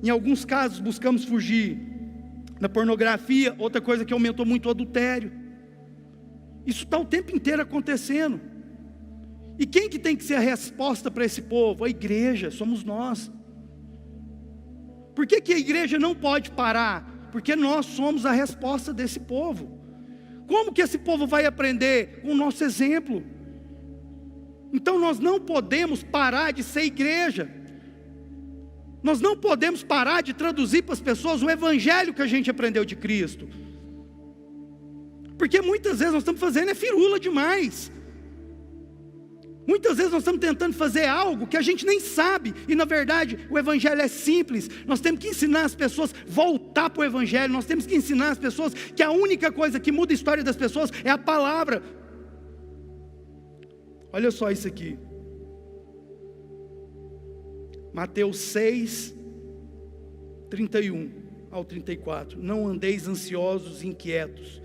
Em alguns casos buscamos fugir da pornografia. Outra coisa que aumentou muito, o adultério. Isso está o tempo inteiro acontecendo. E quem que tem que ser a resposta para esse povo? A igreja, somos nós. Por que a igreja não pode parar? Porque nós somos a resposta desse povo. Como que esse povo vai aprender? Com o nosso exemplo. Então nós não podemos parar de ser igreja. Nós não podemos parar de traduzir para as pessoas o evangelho que a gente aprendeu de Cristo. Porque muitas vezes nós estamos fazendo firula demais. Muitas vezes nós estamos tentando fazer algo que a gente nem sabe. E na verdade o evangelho é simples. Nós temos que ensinar as pessoas a voltar para o evangelho. Nós temos que ensinar as pessoas que a única coisa que muda a história das pessoas é a palavra. Olha só isso aqui. Mateus 6, 31 ao 34. Não andeis ansiosos e inquietos,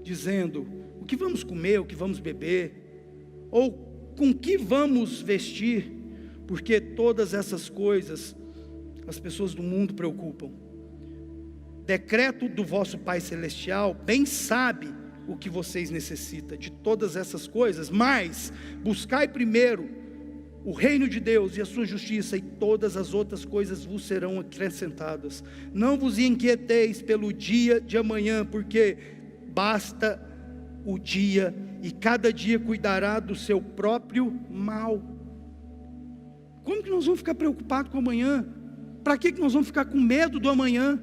dizendo: o que vamos comer, o que vamos beber, ou com que vamos vestir? Porque todas essas coisas as pessoas do mundo preocupam. Decreto do vosso Pai Celestial bem sabe o que vocês necessitam de todas essas coisas, mas buscai primeiro o reino de Deus e a sua justiça, e todas as outras coisas vos serão acrescentadas. Não vos inquieteis pelo dia de amanhã, porque basta o dia, e cada dia cuidará do seu próprio mal. Como que nós vamos ficar preocupados com o amanhã? Para que nós vamos ficar com medo do amanhã?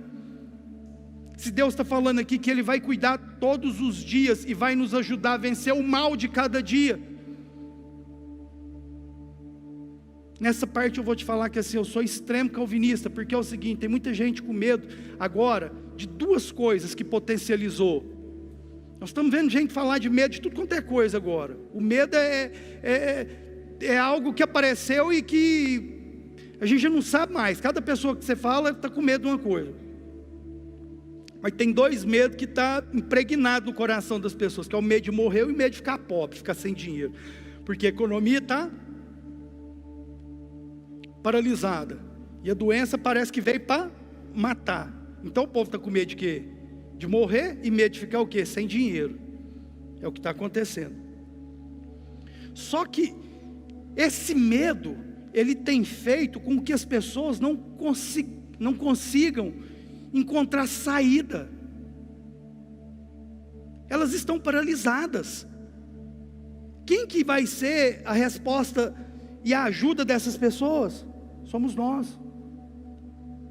Se Deus está falando aqui que Ele vai cuidar todos os dias e vai nos ajudar a vencer o mal de cada dia. Nessa parte eu vou te falar que assim, eu sou extremo calvinista, porque é o seguinte: tem muita gente com medo agora de duas coisas que potencializou. Nós estamos vendo gente falar de medo de tudo quanto é coisa agora. O medo é algo que apareceu e que a gente já não sabe mais. Cada pessoa que você fala está com medo de uma coisa. Mas tem dois medos que estão impregnados no coração das pessoas, que é o medo de morrer e o medo de ficar pobre, ficar sem dinheiro. Porque a economia está paralisada, e a doença parece que veio para matar. Então o povo está com medo de quê? De morrer, e medo de ficar o quê? Sem dinheiro. É o que está acontecendo. Só que esse medo, ele tem feito com que as pessoas não consigam encontrar saída. Elas estão paralisadas. Quem que vai ser a resposta e a ajuda dessas pessoas? Somos nós.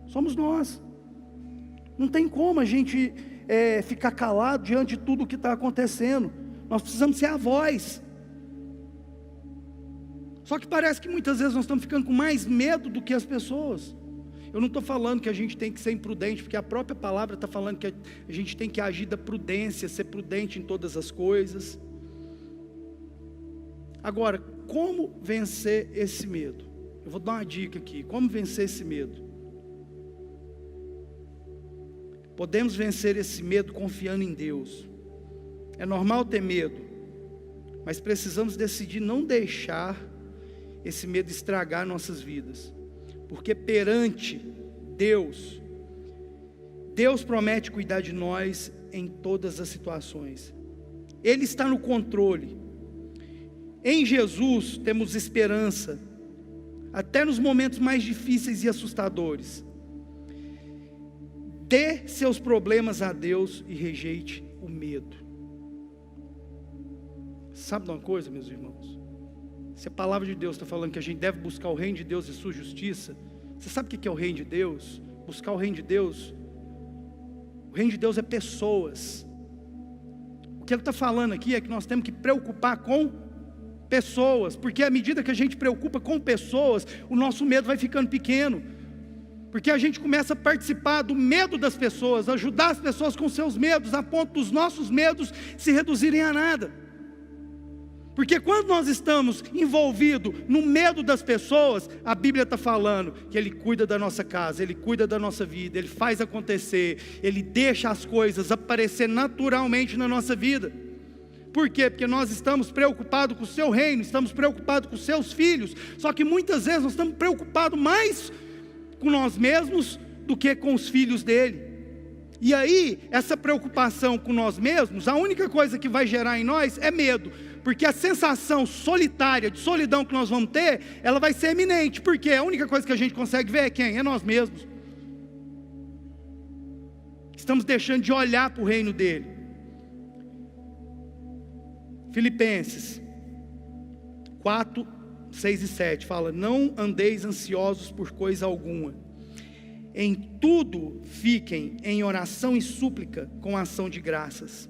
Somos nós. Não tem como a gente ficar calado diante de tudo o que está acontecendo. Nós precisamos ser a voz. Só que parece que muitas vezes nós estamos ficando com mais medo do que as pessoas. Eu não estou falando que a gente tem que ser imprudente, porque a própria palavra está falando que a gente tem que agir da prudência, ser prudente em todas as coisas. Agora, como vencer esse medo? Eu vou dar uma dica aqui. Como vencer esse medo? Podemos vencer esse medo confiando em Deus. É normal ter medo, mas precisamos decidir não deixar esse medo estragar nossas vidas. Porque perante Deus, Deus promete cuidar de nós em todas as situações. Ele está no controle. Em Jesus temos esperança, até nos momentos mais difíceis e assustadores. Dê seus problemas a Deus e rejeite o medo. Sabe de uma coisa, meus irmãos? Se a palavra de Deus está falando que a gente deve buscar o reino de Deus e sua justiça, você sabe o que é o reino de Deus? Buscar o reino de Deus. O reino de Deus é pessoas. O que ele está falando aqui é que nós temos que preocupar com pessoas, porque à medida que a gente preocupa com pessoas, o nosso medo vai ficando pequeno, porque a gente começa a participar do medo das pessoas, ajudar as pessoas com seus medos, a ponto dos nossos medos se reduzirem a nada. Porque quando nós estamos envolvidos no medo das pessoas, a Bíblia está falando que Ele cuida da nossa casa, Ele cuida da nossa vida, Ele faz acontecer, Ele deixa as coisas aparecer naturalmente na nossa vida. Por quê? Porque nós estamos preocupados com o seu reino, estamos preocupados com os seus filhos. Só que muitas vezes nós estamos preocupados mais com nós mesmos do que com os filhos dele. E aí, essa preocupação com nós mesmos, a única coisa que vai gerar em nós é medo, porque a sensação solitária, de solidão que nós vamos ter, ela vai ser eminente, porque a única coisa que a gente consegue ver é quem? É nós mesmos. Estamos deixando de olhar para o reino dele. Filipenses 4, 6 e 7 fala: não andeis ansiosos por coisa alguma, em tudo fiquem em oração e súplica com ação de graças,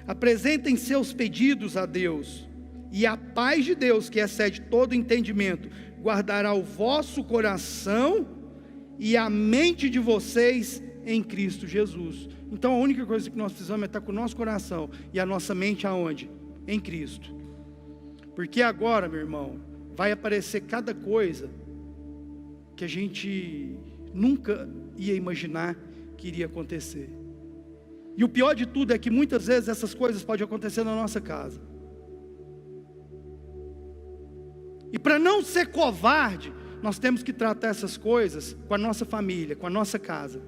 apresentem seus pedidos a Deus, e a paz de Deus, que excede todo entendimento, guardará o vosso coração e a mente de vocês em Cristo Jesus. Então a única coisa que nós precisamos é estar com o nosso coração e a nossa mente aonde? Em Cristo. Porque agora, meu irmão, vai aparecer cada coisa que a gente nunca ia imaginar que iria acontecer. E o pior de tudo é que muitas vezes essas coisas podem acontecer na nossa casa. E para não ser covarde, nós temos que tratar essas coisas com a nossa família, com a nossa casa.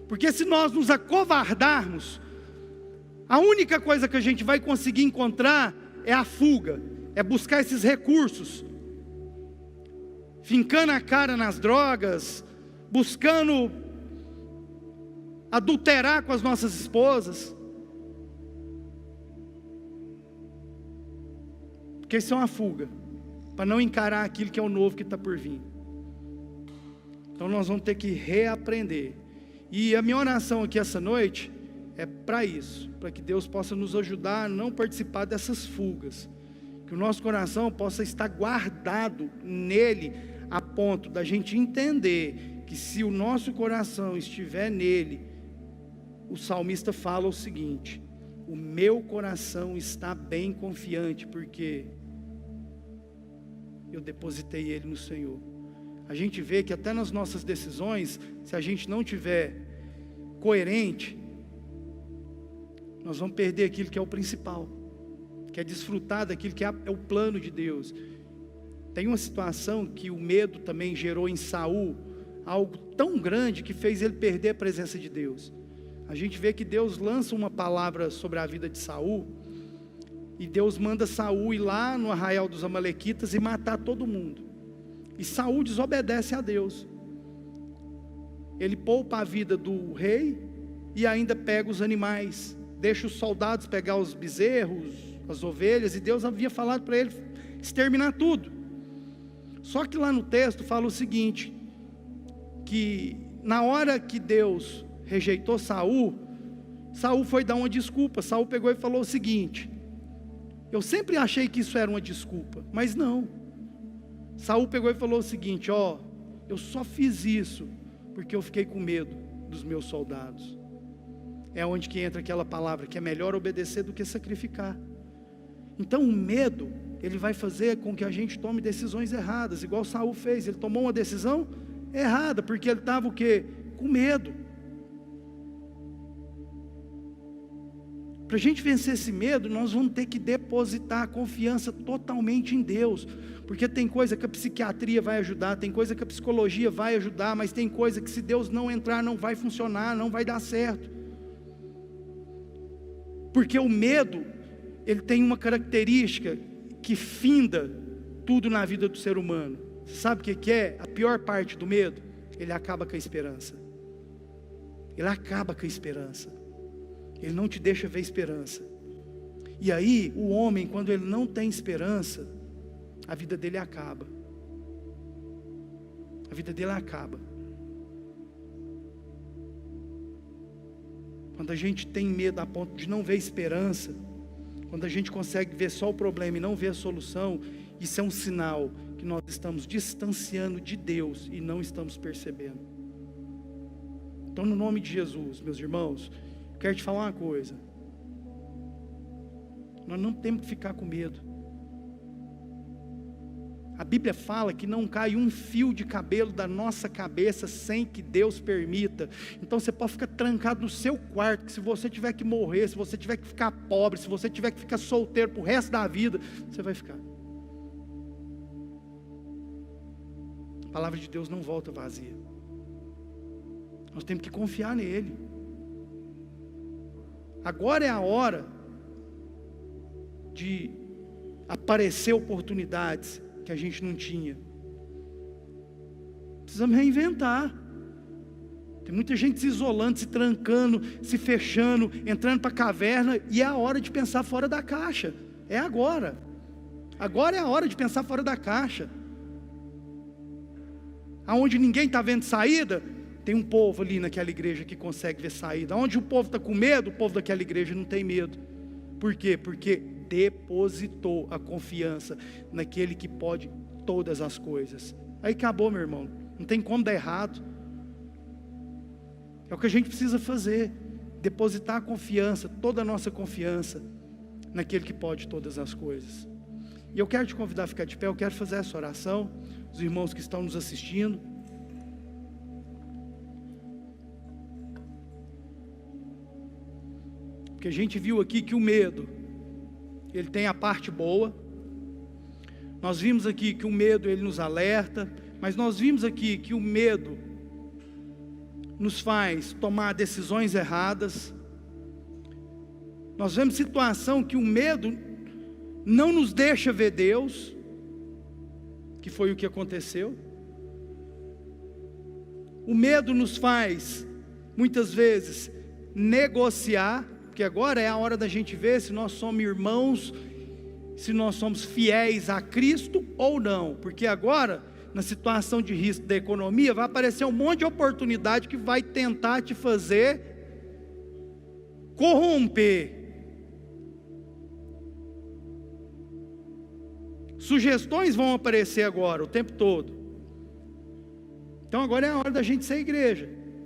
Porque se nós nos acovardarmos, a única coisa que a gente vai conseguir encontrar é a fuga, é buscar esses recursos, fincando a cara nas drogas, buscando adulterar com as nossas esposas, porque isso é uma fuga, para não encarar aquilo que é o novo que está por vir. Então nós vamos ter que reaprender. E a minha oração aqui essa noite é para isso, para que Deus possa nos ajudar a não participar dessas fugas, que o nosso coração possa estar guardado nele, a ponto da gente entender que se o nosso coração estiver nele, o salmista fala o seguinte: o meu coração está bem confiante, porque eu depositei ele no Senhor. A gente vê que até nas nossas decisões, se a gente não tiver coerente, nós vamos perder aquilo que é o principal, que é desfrutar daquilo que é o plano de Deus. Tem uma situação que o medo também gerou em Saul, algo tão grande que fez ele perder a presença de Deus. A gente vê que Deus lança uma palavra sobre a vida de Saul, e Deus manda Saul ir lá no arraial dos amalequitas e matar todo mundo. E Saul desobedece a Deus. Ele poupa a vida do rei e ainda pega os animais, deixa os soldados pegar os bezerros, as ovelhas, e Deus havia falado para ele exterminar tudo. Só que lá no texto fala o seguinte, que na hora que Deus rejeitou Saul, Saul foi dar uma desculpa. Saul pegou e falou o seguinte: eu sempre achei que isso era uma desculpa, mas não. Saul pegou e falou o seguinte: ó, eu só fiz isso porque eu fiquei com medo dos meus soldados. É onde que entra aquela palavra, que é melhor obedecer do que sacrificar. Então o medo, ele vai fazer com que a gente tome decisões erradas, igual Saul fez. Ele tomou uma decisão errada, porque ele estava o quê? Com medo. Para a gente vencer esse medo, nós vamos ter que depositar a confiança totalmente em Deus, porque tem coisa que a psiquiatria vai ajudar, tem coisa que a psicologia vai ajudar, mas tem coisa que se Deus não entrar, não vai funcionar, não vai dar certo. Porque o medo, ele tem uma característica que finda tudo na vida do ser humano. Você sabe o que é a pior parte do medo? Ele acaba com a esperança. Ele acaba com a esperança. Ele não te deixa ver esperança. E aí, o homem, quando ele não tem esperança, a vida dele acaba. A vida dele acaba. Quando a gente tem medo a ponto de não ver esperança, quando a gente consegue ver só o problema e não ver a solução, isso é um sinal que nós estamos distanciando de Deus e não estamos percebendo. Então, no nome de Jesus, meus irmãos, quero te falar uma coisa: nós não temos que ficar com medo. A Bíblia fala que não cai um fio de cabelo da nossa cabeça sem que Deus permita. Então você pode ficar trancado no seu quarto, que se você tiver que morrer, se você tiver que ficar pobre, se você tiver que ficar solteiro pro resto da vida, você vai ficar. A palavra de Deus não volta vazia. Nós temos que confiar nele. Agora é a hora de aparecer oportunidades que a gente não tinha. Precisamos reinventar. Tem muita gente se isolando, se trancando, se fechando, entrando para a caverna, e é a hora de pensar fora da caixa. É agora. Agora é a hora de pensar fora da caixa. Aonde ninguém está vendo saída, tem um povo ali naquela igreja que consegue ver saída. Onde o povo está com medo, o povo daquela igreja não tem medo. Por quê? Porque depositou a confiança naquele que pode todas as coisas. Aí acabou, meu irmão. Não tem como dar errado. É o que a gente precisa fazer. Depositar a confiança, toda a nossa confiança naquele que pode todas as coisas. E eu quero te convidar a ficar de pé. Eu quero fazer essa oração. Os irmãos que estão nos assistindo. Porque a gente viu aqui que o medo, ele tem a parte boa. Nós vimos aqui que o medo, ele nos alerta. Mas nós vimos aqui que o medo nos faz tomar decisões erradas. Nós vemos situação que o medo não nos deixa ver Deus, que foi o que aconteceu. O medo nos faz, muitas vezes, negociar, porque agora é a hora da gente ver se nós somos irmãos, se nós somos fiéis a Cristo ou não, porque agora, na situação de risco da economia, vai aparecer um monte de oportunidade que vai tentar te fazer corromper. Sugestões vão aparecer agora, o tempo todo. Então agora é a hora da gente ser igreja.